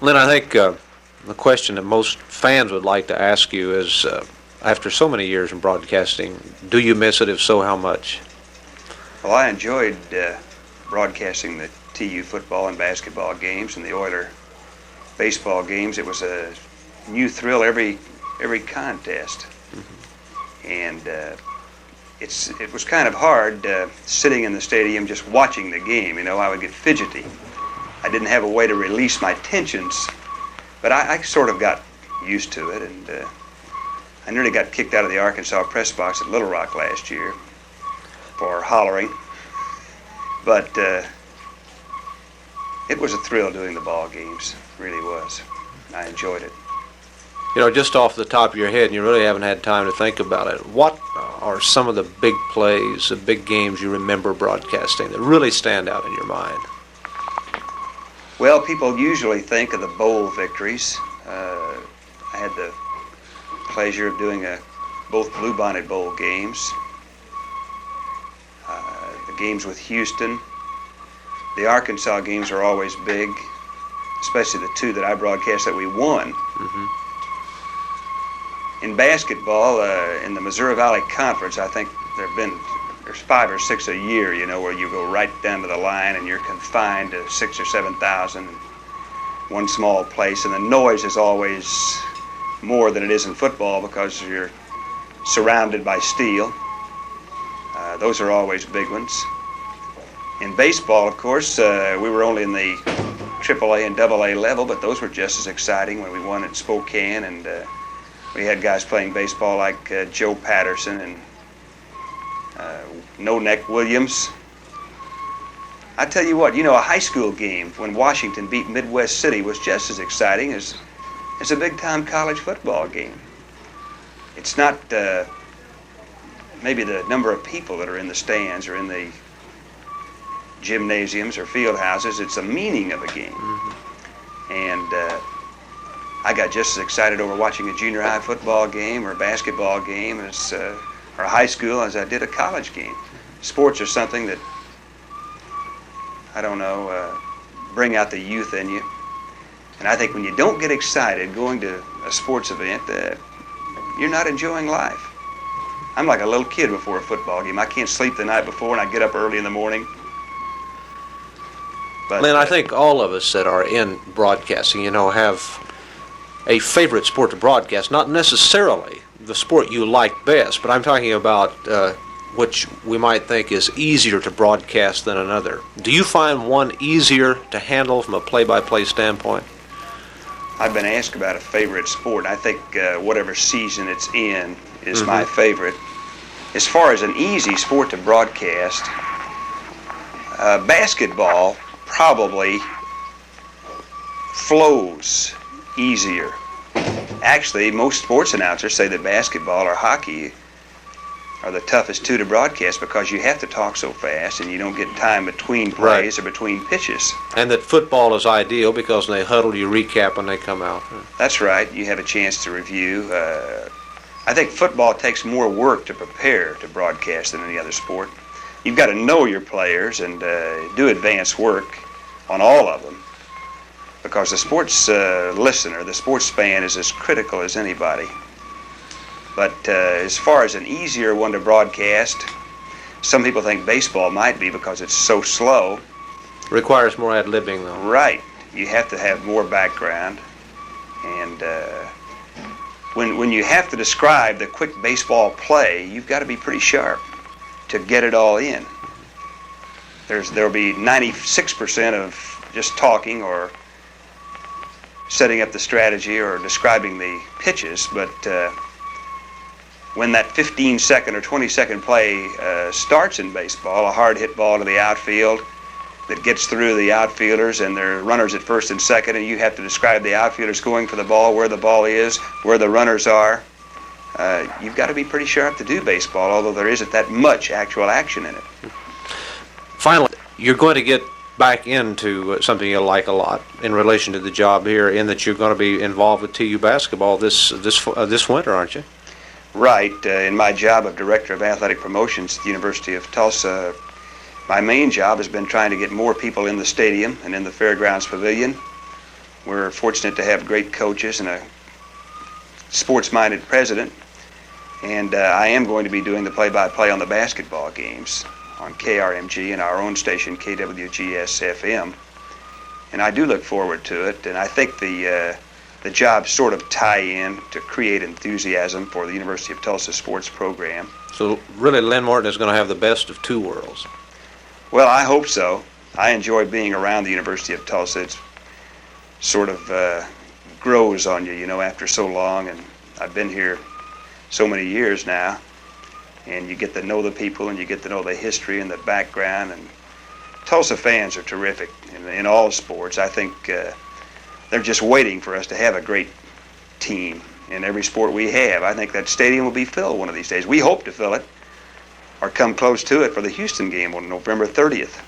Len, I think the question that most fans would like to ask you is, after so many years in broadcasting, do you miss it? If so, how much? Well, I enjoyed broadcasting the TU football and basketball games and the Oiler baseball games. It was a new thrill every contest, and it was kind of hard sitting in the stadium just watching the game. You know, I would get fidgety. I didn't have a way to release my tensions, but I sort of got used to it, and I nearly got kicked out of the Arkansas press box at Little Rock last year for hollering, but it was a thrill doing the ball games. It really was. I enjoyed it. You know, just off the top of your head, and you really haven't had time to think about it, what are some of the big plays, the big games you remember broadcasting that really stand out in your mind? Well, people usually think of the bowl victories. I had the pleasure of doing both Bluebonnet Bowl games, the games with Houston. The Arkansas games are always big, especially the two that I broadcast that we won. In basketball, in the Missouri Valley Conference, I think there's 5 or 6 a year, you know, where you go right down to the line and you're confined to 6,000 or 7,000 in one small place, and the noise is always more than it is in football because you're surrounded by steel. Those are always big ones. In baseball, of course, we were only in the AAA and AA level, but those were just as exciting when we won at Spokane, and we had guys playing baseball like Joe Patterson and No Neck Williams. I tell you what, you know, a high school game when Washington beat Midwest City was just as exciting as a big-time college football game. It's not maybe the number of people that are in the stands or in the gymnasiums or field houses, it's the meaning of a game. And I got just as excited over watching a junior high football game or a basketball game as or high school as I did a college game. Sports are something that, I don't know, bring out the youth in you. And I think when you don't get excited going to a sports event, you're not enjoying life. I'm like a little kid before a football game. I can't sleep the night before and I get up early in the morning. But, Len, I think all of us that are in broadcasting, you know, have a favorite sport to broadcast, not necessarily the sport you like best, but I'm talking about which we might think is easier to broadcast than another. Do you find one easier to handle from a play-by-play standpoint? I've been asked about a favorite sport. I think whatever season it's in is my favorite. As far as an easy sport to broadcast, basketball probably flows easier. Actually, most sports announcers say that basketball or hockey are the toughest two to broadcast because you have to talk so fast and you don't get time between plays or between pitches. And that football is ideal because when they huddle, you recap when they come out. That's right. You have a chance to review. I think football takes more work to prepare to broadcast than any other sport. You've got to know your players and do advanced work on all of them because the sports listener, the sports fan, is as critical as anybody. But as far as an easier one to broadcast, some people think baseball might be because it's so slow. Requires more ad-libbing, though. Right. You have to have more background. And when you have to describe the quick baseball play, you've got to be pretty sharp to get it all in. There'll be 96% of just talking or setting up the strategy or describing the pitches, but when that 15-second or 20-second play starts in baseball, a hard hit ball to the outfield that gets through the outfielders and there are runners at first and second, and you have to describe the outfielders going for the ball, where the ball is, where the runners are. You've got to be pretty sharp to do baseball, although there isn't that much actual action in it. Finally, you're going to get back into something you like a lot in relation to the job here, in that you're going to be involved with TU basketball this winter, aren't you? Right. In my job of Director of Athletic Promotions at the University of Tulsa, my main job has been trying to get more people in the stadium and in the Fairgrounds Pavilion. We're fortunate to have great coaches and a sports-minded president. And I am going to be doing the play-by-play on the basketball games on KRMG and our own station, KWGS-FM. And I do look forward to it, and I think the jobs sort of tie in to create enthusiasm for the University of Tulsa sports program. So really, Len Morton is going to have the best of two worlds. Well, I hope so. I enjoy being around the University of Tulsa. It's sort of grows on you, you know, after so long, and I've been here so many years now, and you get to know the people and you get to know the history and the background, and Tulsa fans are terrific in all sports. I think they're just waiting for us to have a great team in every sport we have. I think that stadium will be filled one of these days. We hope to fill it or come close to it for the Houston game on November 30th.